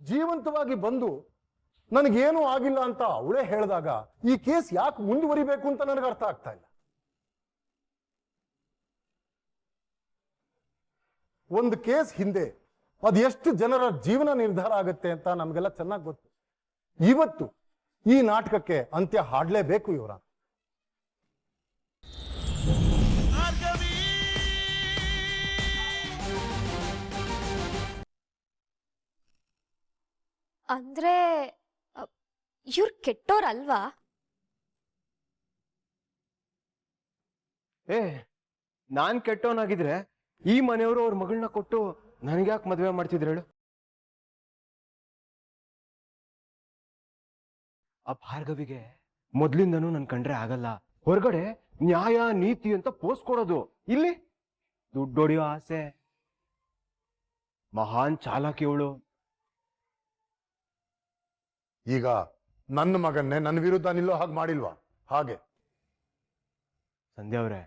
ಜೀವಂತವಾಗಿ ಬಂದು ನನಗೇನೂ ಆಗಿಲ್ಲ ಅಂತ ಅವಳೇ ಹೇಳಿದಾಗ ಈ ಕೇಸ್ ಯಾಕೆ ಮುಂದುವರಿಬೇಕು ಅಂತ ನನಗೆ ಅರ್ಥ ಆಗ್ತಾ ಇಲ್ಲ. ಒಂದು ಕೇಸ್ ಹಿಂದೆ ಅದೆಷ್ಟು ಜನರ ಜೀವನ ನಿರ್ಧಾರ ಆಗುತ್ತೆ ಅಂತ ನಮಗೆಲ್ಲ ಚೆನ್ನಾಗಿ ಗೊತ್ತು. ಇವತ್ತು ಈ ನಾಟಕಕ್ಕೆ ಅಂತ್ಯ ಹಾಡಲೇಬೇಕು ಇವರ. ಅಂದ್ರೆ ಇವ್ರು ಕೆಟ್ಟೋರಲ್ವಾ? ನಾನ್ ಕೆಟ್ಟವನಾಗಿದ್ರೆ ಈ ಮನೆಯವರು ಅವ್ರ ಮಗಳನ್ನ ಕೊಟ್ಟು ನನಗ್ಯಾಕೆ ಮದುವೆ ಮಾಡ್ತಿದ್ರು ಹೇಳು? ಆ ಭಾರ್ಗವಿಗೆ ಮೊದ್ಲಿಂದನೂ ನನ್ ಕಂಡ್ರೆ ಆಗಲ್ಲ. ಹೊರಗಡೆ ನ್ಯಾಯ ನೀತಿ ಅಂತ ಪೋಸ್ಟ್ ಕೊಡೋದು, ಇಲ್ಲಿ ದುಡ್ಡೊಡೆಯೋ ಆಸೆ. ಮಹಾನ್ ಚಾಲಾಕಿ ಅವಳು. ಈಗ ನನ್ನ ಮಗನ್ನೇ ನನ್ನ ವಿರುದ್ಧ ನಿಲ್ಲೋ ಹಾಗೆ ಮಾಡಿಲ್ವಾ? ಹಾಗೆ ಸಂಧ್ಯಾ ಅವ್ರೆ,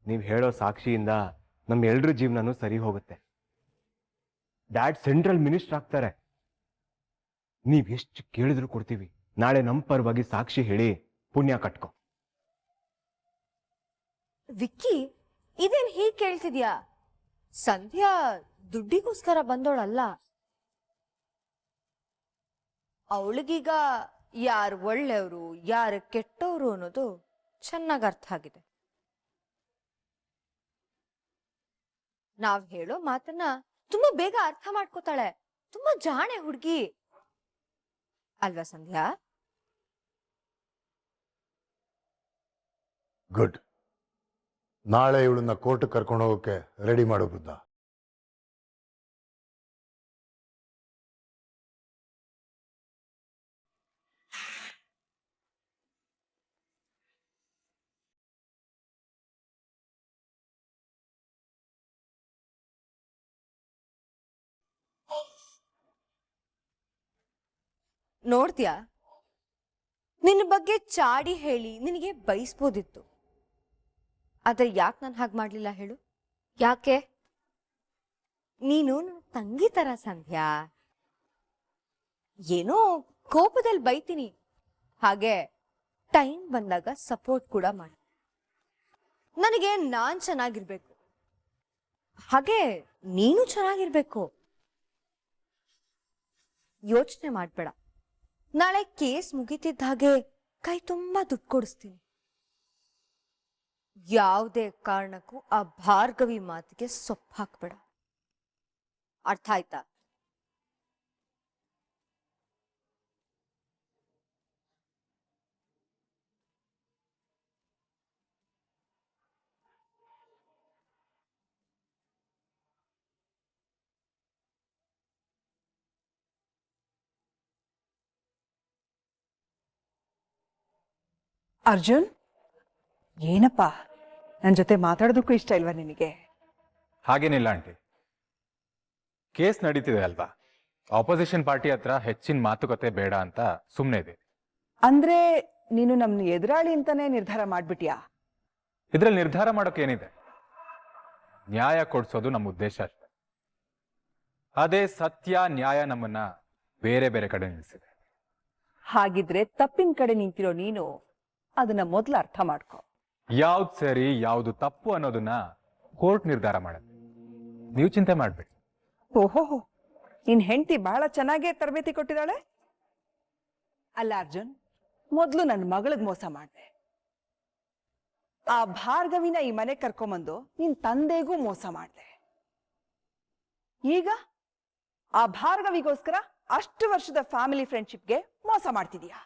ನೀವ್ ಹೇಳೋ ಸಾಕ್ಷಿಯಿಂದ ನಮ್ ಎಲ್ರ ಜೀವನನೂ ಸರಿ ಹೋಗುತ್ತೆ. ಡ್ಯಾಡ್ ಸೆಂಟ್ರಲ್ ಮಿನಿಸ್ಟರ್ ಆಗ್ತಾರೆ. ನೀವ್ ಎಷ್ಟು ಕೇಳಿದ್ರು ಕೊಡ್ತೀವಿ. ನಾಳೆ ನಮ್ ಪರವಾಗಿ ಸಾಕ್ಷಿ ಹೇಳಿ ಪುಣ್ಯ ಕಟ್ಕೊ. ವಿಕ್ಕಿ, ಇದೇನ್ ಹೀಗ್ ಕೇಳ್ತಿದ್ಯಾ? ಸಂಧ್ಯಾ ದುಡ್ಡಿಗೋಸ್ಕರ ಬಂದೋಳಲ್ಲ. ಅವಳಿಗೀಗ ಯಾರು ಒಳ್ಳೆಯವರು ಯಾರು ಕೆಟ್ಟವರು ಅನ್ನೋದು ಚೆನ್ನಾಗಿ ಅರ್ಥ ಆಗಿದೆ. ನಾವ್ ಹೇಳೋ ಮಾತನ್ನ ತುಂಬಾ ಬೇಗ ಅರ್ಥ ಮಾಡ್ಕೋತಾಳೆ. ತುಂಬಾ ಜಾಣೆ ಹುಡುಗಿ ಅಲ್ವಾ ಸಂಧ್ಯಾ? ಗುಡ್. ನಾಳೆ ಇವಳನ್ನ ಕೋರ್ಟ್ ಕರ್ಕೊಂಡು ಹೋಗೋಕೆ ರೆಡಿ ಮಾಡೋ ಬುದ್ಧ. ನೋಡ್ತೀಯಾ, ನಿನ್ನ ಬಗ್ಗೆ ಚಾಡಿ ಹೇಳಿ ನಿನಗೆ ಬಯಸ್ಬೋದಿತ್ತು. ಆದ್ರೆ ಯಾಕೆ ನಾನು ಹಾಗೆ ಮಾಡ್ಲಿಲ್ಲ ಹೇಳು? ಯಾಕೆ? ನೀನು ನನ್ನ ತಂಗಿ ತರ ಸಂಧ್ಯಾ. ಏನೋ ಕೋಪದಲ್ಲಿ ಬೈತೀನಿ, ಹಾಗೆ ಟೈಮ್ ಬಂದಾಗ ಸಪೋರ್ಟ್ ಕೂಡ ಮಾಡಿ. ನನಗೆ ನಾನ್ ಚೆನ್ನಾಗಿರ್ಬೇಕು, ಹಾಗೆ ನೀನು ಚೆನ್ನಾಗಿರ್ಬೇಕು. ಯೋಚನೆ ಮಾಡ್ಬೇಡ. ನಾಳೆ ಕೇಸ್ ಮುಗಿತಿದ್ದ ಹಾಗೆ ಕೈ ತುಂಬಾ ದುಡ್ಡು ಕೊಡಿಸ್ತೀನಿ. ಯಾವುದೇ ಕಾರಣಕ್ಕೂ ಆ ಭಾರ್ಗವಿ ಮಾತಿಗೆ ಸೊಪ್ಪು ಹಾಕ್ಬೇಡ. ಅರ್ಥ ಆಯ್ತಾ? ಅರ್ಜುನ್, ಏನಪ್ಪಾ ನನ್ನ ಜೊತೆ ಮಾತಾಡೋದಕ್ಕೂ ಇಷ್ಟ ಇಲ್ವಾ ನಿನಗೆ? ಹಾಗೇನಿಲ್ಲ ಆಂಟಿ, ಕೇಸ್ ನಡೀತಿದೆ ಅಲ್ವಾ, ಆಪೋಸಿಷನ್ ಪಾರ್ಟಿ ಹತ್ರ ಹೆಚ್ಚಿನ ಮಾತುಕತೆ ಬೇಡ ಅಂತ ಸುಮ್ಮನೆ ಇದೆ. ಅಂದ್ರೆ ನೀನು ನಮ್ನ ಎದುರಾಳಿ ಅಂತಾನೆ ನಿರ್ಧಾರ ಮಾಡ್ಬಿಟ್ಯಾ? ಇದ್ರಲ್ಲಿ ನಿರ್ಧಾರ ಮಾಡೋಕೆ ಏನಿದೆ? ನ್ಯಾಯ ಕೊಡ್ಸೋದು ನಮ್ಮ ಉದ್ದೇಶ ಅಷ್ಟೆ. ಅದೇ ಸತ್ಯ ನ್ಯಾಯ ನಮ್ಮನ್ನ ಬೇರೆ ಬೇರೆ ಕಡೆ ನಿಲ್ಲಿಸಿದೆ. ಹಾಗಿದ್ರೆ ತಪ್ಪಿನ ಕಡೆ ನಿಂತಿರೋ ನೀನು ಅದನ್ನ ಮೊದಲು ಅರ್ಥ ಮಾಡ್ಕೊ. ಯಾವ್ದು ಸರಿ ಯಾವ್ದು ತಪ್ಪು ಅನ್ನೋದನ್ನ ಕೋರ್ಟ್ ನಿರ್ಧಾರ ಮಾಡುತ್ತೆ. ನೀವು ಚಿಂತೆ ಮಾಡ್ಬೇಡಿ. ಓಹೋ, ನಿನ್ ಹೆಂಡತಿ ಬಹಳ ಚೆನ್ನಾಗೇ ತರಬೇತಿ ಕೊಟ್ಟಿದ್ದಾಳೆ. ಅಲ್ಲ ಅರ್ಜುನ್, ಮೊದ್ಲು ನನ್ನ ಮಗಳಿಗೆ ಮೋಸ ಮಾಡ್ದೆ. ಆ ಭಾರ್ಗವಿನ ಈ ಮನೆ ಕರ್ಕೊಂಬಂದು ನಿನ್ ತಂದೆಗೂ ಮೋಸ ಮಾಡ್ದೆ. ಈಗ ಆ ಭಾರ್ಗವಿಗೋಸ್ಕರ ಅಷ್ಟು ವರ್ಷದ ಫ್ಯಾಮಿಲಿ ಫ್ರೆಂಡ್ಶಿಪ್ಗೆ ಮೋಸ ಮಾಡ್ತಿದೀಯಾ.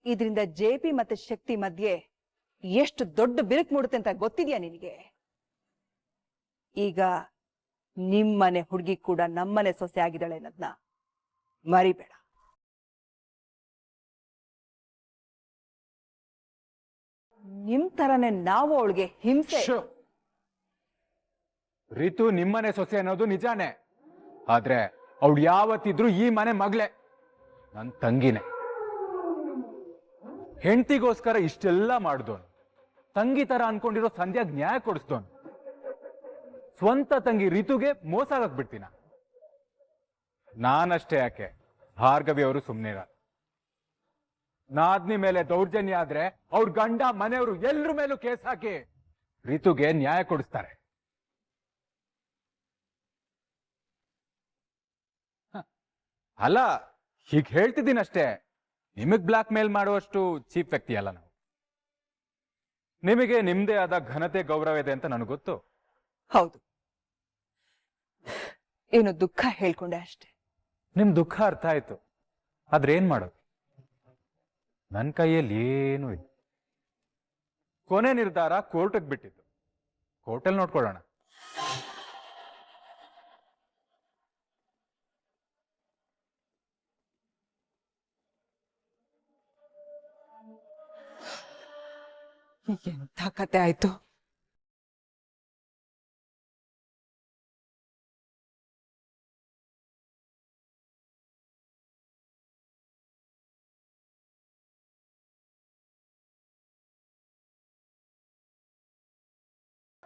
ಇದರಿಂದ ಜೆಪಿ ಮತ್ತೆ ಶಕ್ತಿ ಮಧ್ಯೆ ಎಷ್ಟು ದೊಡ್ಡ ಬಿರುಕು ಮೂಡುತ್ತೆ ಅಂತ ಗೊತ್ತಿದ್ಯಾ ನಿನಗೆ? ಈಗ ನಿಮ್ಮನೆ ಹುಡುಗಿ ಕೂಡ ನಮ್ಮನೆ ಸೊಸೆ ಆಗಿದ್ದಾಳೆ ಅನ್ನೋದನ್ನ ಮರಿಬೇಡ. ನಿಮ್ ತರನೇ ನಾವು ಅವಳಿಗೆ ಹಿಂಸೆ. ರಿತು ನಿಮ್ಮನೆ ಸೊಸೆ ಅನ್ನೋದು ನಿಜಾನೇ, ಆದ್ರೆ ಅವಳು ಯಾವತ್ತಿದ್ರು ಈ ಮನೆ ಮಗಳೇ, ನನ್ನ ತಂಗಿನೇ. ಹೆಂಡತಿಗೋಸ್ಕರ ಇಷ್ಟೆಲ್ಲ ಮಾಡಿದೋನು, ತಂಗಿ ತರ ಅನ್ಕೊಂಡಿರೋ ಸಂಧ್ಯಾಗ್ ನ್ಯಾಯ ಕೊಡಿಸ್ದೋನು, ಸ್ವಂತ ತಂಗಿ ರಿತುಗೆ ಮೋಸ ಆಗಕ್ ಬಿಡ್ತೀನ? ನಾನಷ್ಟೇ ಯಾಕೆ, ಭಾರ್ಗವಿ ಅವರು ಸುಮ್ಮನೆ ನಾದ್ನಿ ಮೇಲೆ ದೌರ್ಜನ್ಯ ಆದ್ರೆ ಅವ್ರ ಗಂಡ ಮನೆಯವರು ಎಲ್ರ ಮೇಲೂ ಕೇಸ್ ಹಾಕಿ ರಿತುಗೆ ನ್ಯಾಯ ಕೊಡಿಸ್ತಾರೆ. ಅಲ್ಲ, ಹೀಗೆ ಹೇಳ್ತಿದ್ದೀನಷ್ಟೇ, ನಿಮಗ್ ಬ್ಲಾಕ್ ಮೇಲ್ ಮಾಡುವಷ್ಟು ಚೀಪ್ ವ್ಯಕ್ತಿ ಅಲ್ಲ ನಾವು. ನಿಮಗೆ ನಿಮ್ದೇ ಆದ ಘನತೆ ಗೌರವ ಇದೆ ಅಂತ ನನಗೆ ಗೊತ್ತು. ಹೌದು, ಏನು ದುಃಖ ಹೇಳ್ಕೊಂಡೆ ಅಷ್ಟೆ. ನಿಮ್ ದುಃಖ ಅರ್ಥ ಆಯ್ತು, ಆದ್ರೆ ಏನ್ ಮಾಡೋದು? ನನ್ನ ಕೈಯಲ್ಲಿ ಏನೂ ಇಲ್ಲ. ಕೊನೆ ನಿರ್ಧಾರ ಕೋರ್ಟ್ಗೆ ಬಿಟ್ಟಿದ್ದು, ಕೋರ್ಟಲ್ಲಿ ನೋಡ್ಕೊಳ್ಳೋಣ. ಎಂಥ ಕತೆ ಆಯ್ತು.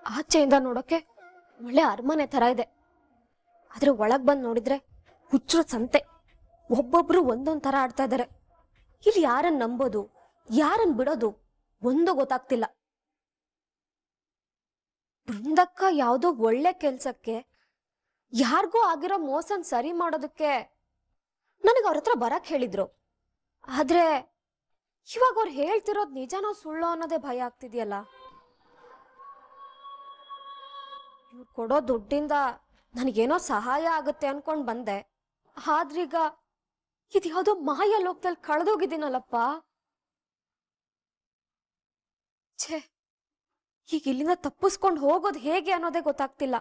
ಆಚೆಯಿಂದ ನೋಡೋಕೆ ಒಳ್ಳೆ ಅರಮನೆ ತರ ಇದೆ, ಆದ್ರೆ ಒಳಗ್ ಬಂದ್ ನೋಡಿದ್ರೆ ಹುಚ್ಚರು ಸಂತೆ. ಒಬ್ಬೊಬ್ರು ಒಂದೊಂದ್ ತರ ಆಡ್ತಾ ಇದಾರೆ. ಇಲ್ಲಿ ಯಾರನ್ನ ನಂಬೋದು, ಯಾರನ್ನ ಬಿಡೋದು ಒಂದು ಗೊತ್ತಾಗ್ತಿಲ್ಲ. ಬೃಂದಕ್ಕ ಯಾವ್ದೋ ಒಳ್ಳೆ ಕೆಲ್ಸಕ್ಕೆ ಯಾರಿಗೂ ಆಗಿರೋ ಮೋಸನ್ ಸರಿ ಮಾಡೋದಕ್ಕೆ ನನಗೆ ಅವ್ರ ಹತ್ರ ಬರಕ್ ಹೇಳಿದ್ರು. ಆದ್ರೆ ಇವಾಗ ಅವ್ರು ಹೇಳ್ತಿರೋದ್ ನಿಜನೋ ಸುಳ್ಳೋ ಅನ್ನೋದೇ ಭಯ ಆಗ್ತಿದ್ಯಲ್ಲ. ಇವ್ರು ಕೊಡೋ ದುಡ್ಡಿಂದ ನನಗೇನೋ ಸಹಾಯ ಆಗುತ್ತೆ ಅನ್ಕೊಂಡ್ ಬಂದೆ, ಆದ್ರೀಗ ಇದ್ಯಾವುದೋ ಮಾಯ ಲೋಕದಲ್ಲಿ ಕಳೆದೋಗಿದ್ದೀನಲ್ಲಪ್ಪ. ಛೇ, ಈಗ ಇಲ್ಲಿಂದ ತಪ್ಪಿಸ್ಕೊಂಡು ಹೋಗೋದು ಹೇಗೆ ಅನ್ನೋದೇ ಗೊತ್ತಾಗ್ತಿಲ್ಲ.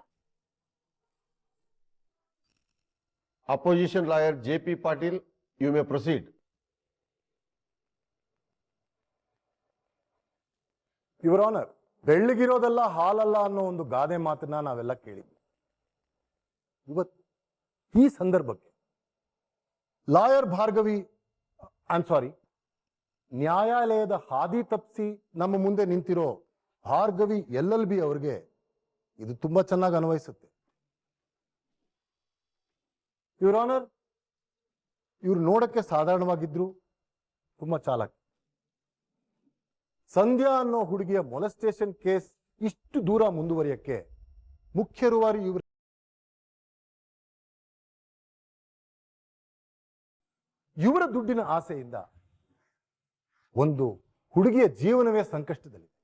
Opposition lawyer J.P. Patil, you may proceed. Your honour, ಬೆಳ್ಳಗಿರೋದೆಲ್ಲ ಹಾಲಲ್ಲ ಅನ್ನೋ ಒಂದು ಗಾದೆ ಮಾತನ್ನ ನಾವೆಲ್ಲ ಕೇಳಿದ್ವಿ. ಇವತ್ತು ಈ ಸಂದರ್ಭಕ್ಕೆ ಲಾಯರ್ ಭಾರ್ಗವಿ, ನ್ಯಾಯಾಲಯದ ಹಾದಿ ತಪ್ಪಿಸಿ ನಮ್ಮ ಮುಂದೆ ನಿಂತಿರೋ ಭಾರ್ಗವಿ LLB ಅವ್ರಿಗೆ ಇದು ತುಂಬಾ ಚೆನ್ನಾಗಿ ಅನ್ವಯಿಸುತ್ತೆ. ಯುವರ್ ಆನರ್, ಇವ್ರು ನೋಡಕ್ಕೆ ಸಾಧಾರಣವಾಗಿದ್ರು ತುಂಬಾ ಚಾಲಾಕಿ. ಸಂಧ್ಯಾ ಅನ್ನೋ ಹುಡುಗಿಯ ಮೊಲೆಸ್ಟೇಷನ್ ಕೇಸ್ ಇಷ್ಟು ದೂರ ಮುಂದುವರಿಯಕ್ಕೆ ಮುಖ್ಯ ರೂವಾರಿ ಇವರ ದುಡ್ಡಿನ ಆಸೆಯಿಂದ ಒಂದು ಹುಡುಗಿಯ ಜೀವನವೇ ಸಂಕಷ್ಟದಲ್ಲಿದೆ.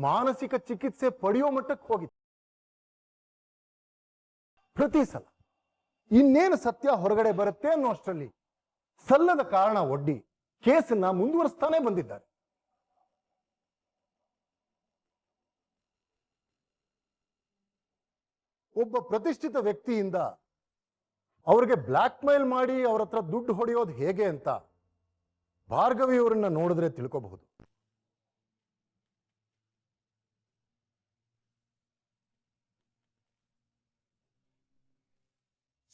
ಮಾನಸಿಕ ಚಿಕಿತ್ಸೆ ಪಡೆಯೋ ಮಟ್ಟಕ್ಕೆ ಹೋಗಿದೆ. ಪ್ರತಿ ಸಲ ಇನ್ನೇನು ಸತ್ಯ ಹೊರಗಡೆ ಬರುತ್ತೆ ಅನ್ನೋ ಅಷ್ಟರಲ್ಲಿ ಸಲ್ಲದ ಕಾರಣ ಒಡ್ಡಿ ಕೇಸನ್ನ ಮುಂದುವರಿಸ್ತಾನೆ ಬಂದಿದ್ದಾರೆ. ಒಬ್ಬ ಪ್ರತಿಷ್ಠಿತ ವ್ಯಕ್ತಿಯಿಂದ ಅವ್ರಿಗೆ ಬ್ಲಾಕ್ ಮೇಲ್ ಮಾಡಿ ಅವ್ರ ಹತ್ರ ದುಡ್ಡು ಹೊಡೆಯೋದು ಹೇಗೆ ಅಂತ ಭಾರ್ಗವಿ ಅವರನ್ನ ನೋಡಿದ್ರೆ ತಿಳ್ಕೋಬಹುದು.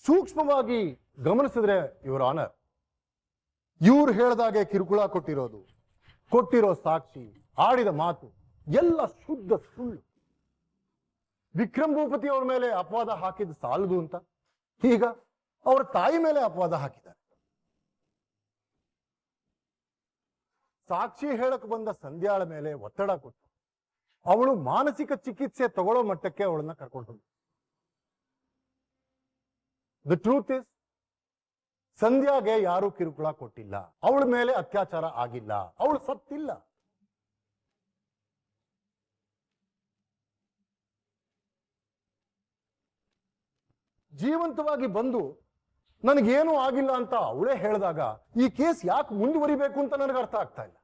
ಸೂಕ್ಷ್ಮವಾಗಿ ಗಮನಿಸಿದ್ರೆ ಯುವರ್ ಆನರ್, ಇವ್ರು ಹೇಳ್ದಾಗೆ ಕಿರುಕುಳ ಕೊಟ್ಟಿರೋ ಸಾಕ್ಷಿ, ಆಡಿದ ಮಾತು ಎಲ್ಲ ಶುದ್ಧ ಸುಳ್ಳು. ವಿಕ್ರಮ್ ಭೂಪತಿ ಅವ್ರ ಮೇಲೆ ಅಪವಾದ ಹಾಕಿದ ಸಾಲದು ಅಂತ ಈಗ ಅವರ ತಾಯಿ ಮೇಲೆ ಅಪವಾದ ಹಾಕಿದ್ದಾರೆ. ಸಾಕ್ಷಿ ಹೇಳಕ್ ಬಂದ ಸಂಧ್ಯಾಳ ಮೇಲೆ ಒತ್ತಡ ಕೊಟ್ಟು ಅವಳು ಮಾನಸಿಕ ಚಿಕಿತ್ಸೆ ತಗೊಳ್ಳೋ ಮಟ್ಟಕ್ಕೆ ಅವಳನ್ನ ಕರ್ಕೊಂಡು ಹೋಗಿ. ದ ಟ್ರೂತ್ ಇಸ್, ಸಂಧ್ಯಾಗೆ ಯಾರು ಕಿರುಕುಳ ಕೊಟ್ಟಿಲ್ಲ, ಅವಳ ಮೇಲೆ ಅತ್ಯಾಚಾರ ಆಗಿಲ್ಲ, ಅವಳು ಸತ್ತಿಲ್ಲ. ಜೀವಂತವಾಗಿ ಬಂದು ನನಗೇನು ಆಗಿಲ್ಲ ಅಂತ ಅವಳೇ ಹೇಳಿದಾಗ ಈ ಕೇಸ್ ಯಾಕೆ ಮುಂದುವರಿಬೇಕು ಅಂತ ನನಗೆ ಅರ್ಥ ಆಗ್ತಾ ಇಲ್ಲ.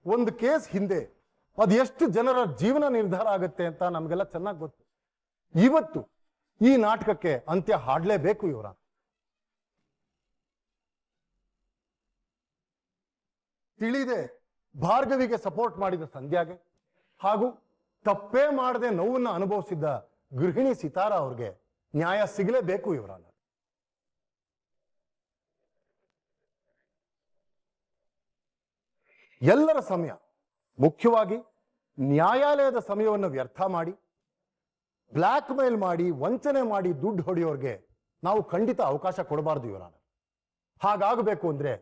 ಒಂದು ಕೇಸ್ ಹಿಂದೆ ಅದೆಷ್ಟು ಜನರ ಜೀವನ ನಿರ್ಧಾರ ಆಗುತ್ತೆ ಅಂತ ನಮಗೆಲ್ಲ ಚೆನ್ನಾಗಿ ಗೊತ್ತು. ಇವತ್ತು ಈ ನಾಟಕಕ್ಕೆ ಅಂತ್ಯ ಹಾಡಲೇಬೇಕು ಇವರ. ತಿಳಿದೆ ಭಾರ್ಗವಿಗೆ ಸಪೋರ್ಟ್ ಮಾಡಿದ ಸಂಧ್ಯಾಗೆ ಹಾಗೂ ತಪ್ಪೇ ಮಾಡದೆ ನೋವನ್ನ ಅನುಭವಿಸಿದ್ದ ಗೃಹಿಣಿ ಸಿತಾರಾ ಅವ್ರಿಗೆ ನ್ಯಾಯ ಸಿಗಲೇಬೇಕು ಇವರ. ಎಲ್ಲರ ಸಮಯ, ಮುಖ್ಯವಾಗಿ ನ್ಯಾಯಾಲಯದ ಸಮಯವನ್ನು ವ್ಯರ್ಥ ಮಾಡಿ ಬ್ಲ್ಯಾಕ್ ಮೇಲ್ ಮಾಡಿ ವಂಚನೆ ಮಾಡಿ ದುಡ್ಡು ಹೊಡೆಯೋರ್ಗೆ ನಾವು ಖಂಡಿತ ಅವಕಾಶ ಕೊಡಬಾರ್ದು ಇವರ ಹಾಗಾಗಬೇಕು ಅಂದ್ರೆ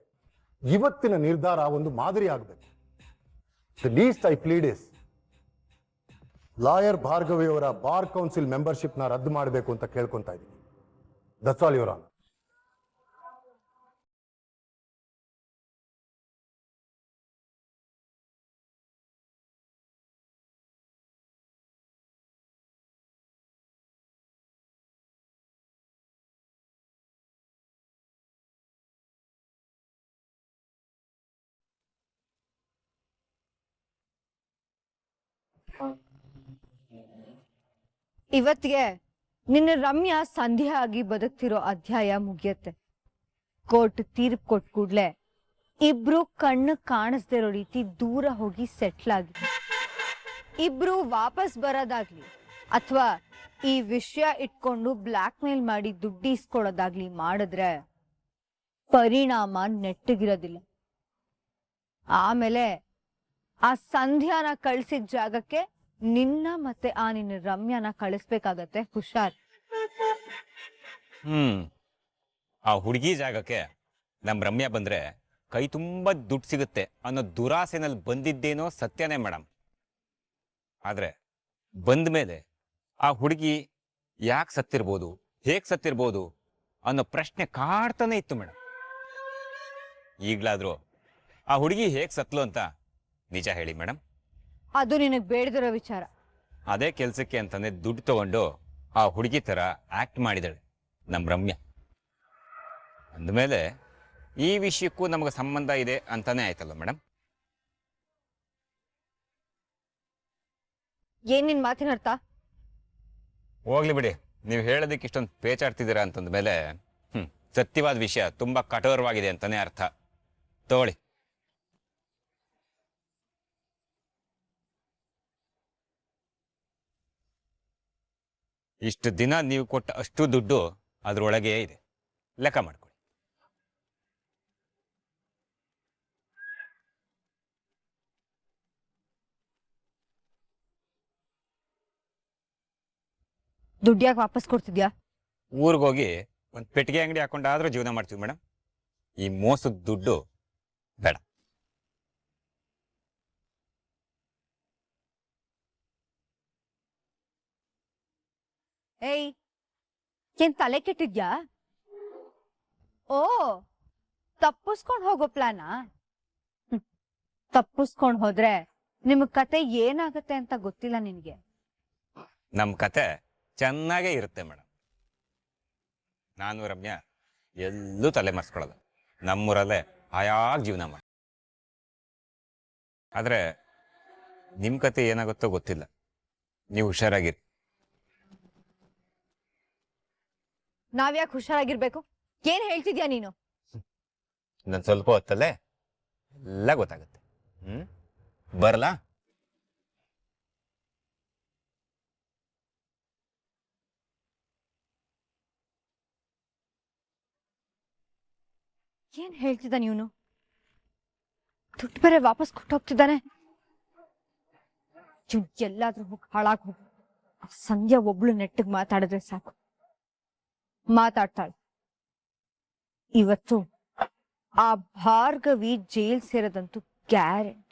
ಇವತ್ತಿನ ನಿರ್ಧಾರ ಒಂದು ಮಾದರಿ ಆಗಬೇಕು. The least I plead is lawyer Bhargavi ಅವರ ಬಾರ್ ಕೌನ್ಸಿಲ್ ಮೆಂಬರ್ಶಿಪ್ ನ ರದ್ದು ಮಾಡಬೇಕು ಅಂತ ಕೇಳ್ಕೊಂತಾ ಇದ್ದೀನಿ. That's all your honour. ಇವತ್ತಿಗೆ ನಿನ್ನ ರಮ್ಯಾ ಸಂಧ್ಯಾ ಆಗಿ ಬದುಕ್ತಿರೋ ಅಧ್ಯಾಯ ಮುಗಿಯತ್ತೆ. ಕೋರ್ಟ್ ತೀರ್ಪು ಕೊಟ್ಟ ಕೂಡ್ಲೆ ಇಬ್ರು ಕಣ್ಣು ಕಾಣಿಸ್ದೇ ಇರೋ ರೀತಿ ದೂರ ಹೋಗಿ ಸೆಟ್ಲ್ ಆಗಿ ಇಬ್ರು ವಾಪಸ್ ಬರೋದಾಗ್ಲಿ ಅಥವಾ ಈ ವಿಷಯ ಇಟ್ಕೊಂಡು ಬ್ಲ್ಯಾಕ್ ಮೇಲ್ ಮಾಡಿ ದುಡ್ಡು ಇಸ್ಕೊಳ್ಳೋದಾಗ್ಲಿ ಮಾಡಿದ್ರೆ ಪರಿಣಾಮ ನೆಟ್ಟಗಿರೋದಿಲ್ಲ. ಆಮೇಲೆ ಆ ಸಂಧ್ಯಾನ ಕಳ್ಸಿದ ಜಾಗಕ್ಕೆ ನಿನ್ನ ಮತ್ತೆ ಆ ನಿನ್ನ ರಮ್ಯಾನ ಕಳಿಸ್ಬೇಕಾಗತ್ತೆ. ಹುಷಾರ್. ಆ ಹುಡುಗಿ ಜಾಗಕ್ಕೆ ನಮ್ ರಮ್ಯಾ ಬಂದ್ರೆ ಕೈ ತುಂಬಾ ದುಡ್ಡು ಸಿಗುತ್ತೆ ಅನ್ನೋ ದುರಾಸೆನಲ್ಲಿ ಬಂದಿದ್ದೇನೋ ಸತ್ಯನೇ ಮೇಡಮ್. ಆದ್ರೆ ಬಂದ ಮೇಲೆ ಆ ಹುಡುಗಿ ಯಾಕೆ ಸತ್ತಿರ್ಬೋದು, ಹೇಗ್ ಸತ್ತಿರ್ಬೋದು ಅನ್ನೋ ಪ್ರಶ್ನೆ ಕಾಡ್ತಾನೆ ಇತ್ತು ಮೇಡಮ್. ಈಗ್ಲಾದ್ರೂ ಆ ಹುಡುಗಿ ಹೇಗ್ ಸತ್ಲು ಅಂತ ನಿಜ ಹೇಳಿ ಮೇಡಮ್. ಅದು ನಿನಗೆ ಬೇಡದಿರೋ ವಿಚಾರ. ಅದೇ ಕೆಲ್ಸಕ್ಕೆ ಅಂತಾನೆ ದುಡ್ಡು ತಗೊಂಡು ಆ ಹುಡುಗಿ ತರ ಆಕ್ಟ್ ಮಾಡಿದಾಳೆ ನಮ್ ರಮ್ಯಾ. ಅಂದಮೇಲೆ ಈ ವಿಷಯಕ್ಕೂ ನಮಗೆ ಸಂಬಂಧ ಇದೆ ಅಂತಾನೆ ಆಯ್ತಲ್ಲ ಮೇಡಮ್. ಏನ್ ನಿನ್ ಮಾತಿನ ಅರ್ಥ? ಹೋಗ್ಲಿ ಬಿಡಿ, ನೀವು ಹೇಳೋದಕ್ಕೆ ಇಷ್ಟೊಂದು ಪೇಚಾಡ್ತಿದ್ದೀರಾ ಅಂತಂದ ಮೇಲೆ ಸತ್ಯವಾದ ವಿಷಯ ತುಂಬಾ ಕಠೋರವಾಗಿದೆ ಅಂತಾನೆ ಅರ್ಥ. ತಗೊಳ್ಳಿ. ಇಷ್ಟು ದಿನ ನೀವು ಕೊಟ್ಟ ಅಷ್ಟು ದುಡ್ಡು ಅದರೊಳಗೆ ಇದೆ, ಲೆಕ್ಕ ಮಾಡ್ಕೊಳ್ಳಿ. ದುಡ್ಡು ಯಾಕೆ ವಾಪಸ್ ಕೊಡ್ತಿದ್ಯಾ? ಊರಿಗೋಗಿ ಒಂದು ಪೆಟ್ಟಿಗೆ ಅಂಗಡಿ ಹಾಕೊಂಡಾದ್ರೂ ಜೀವನ ಮಾಡ್ತೀವಿ ಮೇಡಮ್. ಈ ಮೋಸದ ದುಡ್ಡು ಬೇಡ. ಏಯ್, ಏನ್ ತಲೆ ಕೆಟ್ಟಿದ್ಯಾ? ಓ, ತಪ್ಪಿಸ್ಕೊಂಡ್ ಹೋಗೋ ಪ್ಲಾನಾ? ತಪ್ಪಿಸ್ಕೊಂಡ್ ಹೋದ್ರೆ ನಿಮಗ್ ಕತೆ ಏನಾಗತ್ತೆ ಅಂತ ಗೊತ್ತಿಲ್ಲ ನಿನ್ಗೆ. ನಮ್ಮ ಕತೆ ಚೆನ್ನಾಗೇ ಇರುತ್ತೆ ಮೇಡಮ್. ನಾನು ರಮ್ಯಾ ಎಲ್ಲೂ ತಲೆ ಮರೆಸ್ಕೊಳ್ಳೋದು, ನಮ್ಮೂರಲ್ಲೇ ಆಯಾಗ ಜೀವನ ಮಾಡಿ. ಆದರೆ ನಿಮ್ಮ ಕತೆ ಏನಾಗುತ್ತೋ ಗೊತ್ತಿಲ್ಲ, ನೀವು ಹುಷಾರಾಗಿರಿ. ನಾವ್ಯಾಕೆ ಹುಷಾರಾಗಿರ್ಬೇಕು? ಏನ್ ಹೇಳ್ತಿದ್ಯಾ ನೀನು? ನಾನು ಸ್ವಲ್ಪ ಹೊತ್ತಲ್ಲೇ ಎಲ್ಲ ಗೊತ್ತಾಗುತ್ತೆ. ಬರಲಾ? ಏನ್ ಹೇಳ್ತಿದ್ದಾನೆ ಇವನು? ದುಡ್ಡು ಬೇರೆ ವಾಪಸ್ ಕೊಟ್ಟು ಹೋಗ್ತಿದ್ದಾನೆ. ಎಲ್ಲಾದ್ರೂ ಹೋಗಿ ಹಾಳಾಗ್ ಹೋಗು. ಸಂಧ್ಯಾ ಒಬ್ಳು ನೆಟ್ಟಿಗೆ ಮಾತಾಡಿದ್ರೆ ಸಾಕು. ಮಾತಾಡ್ತಾಳೆ. ಇವತ್ತು ಆ ಭಾರ್ಗವಿ ಜೈಲ್ ಸೇರೋದಂತೂ ಗ್ಯಾರಂಟಿ.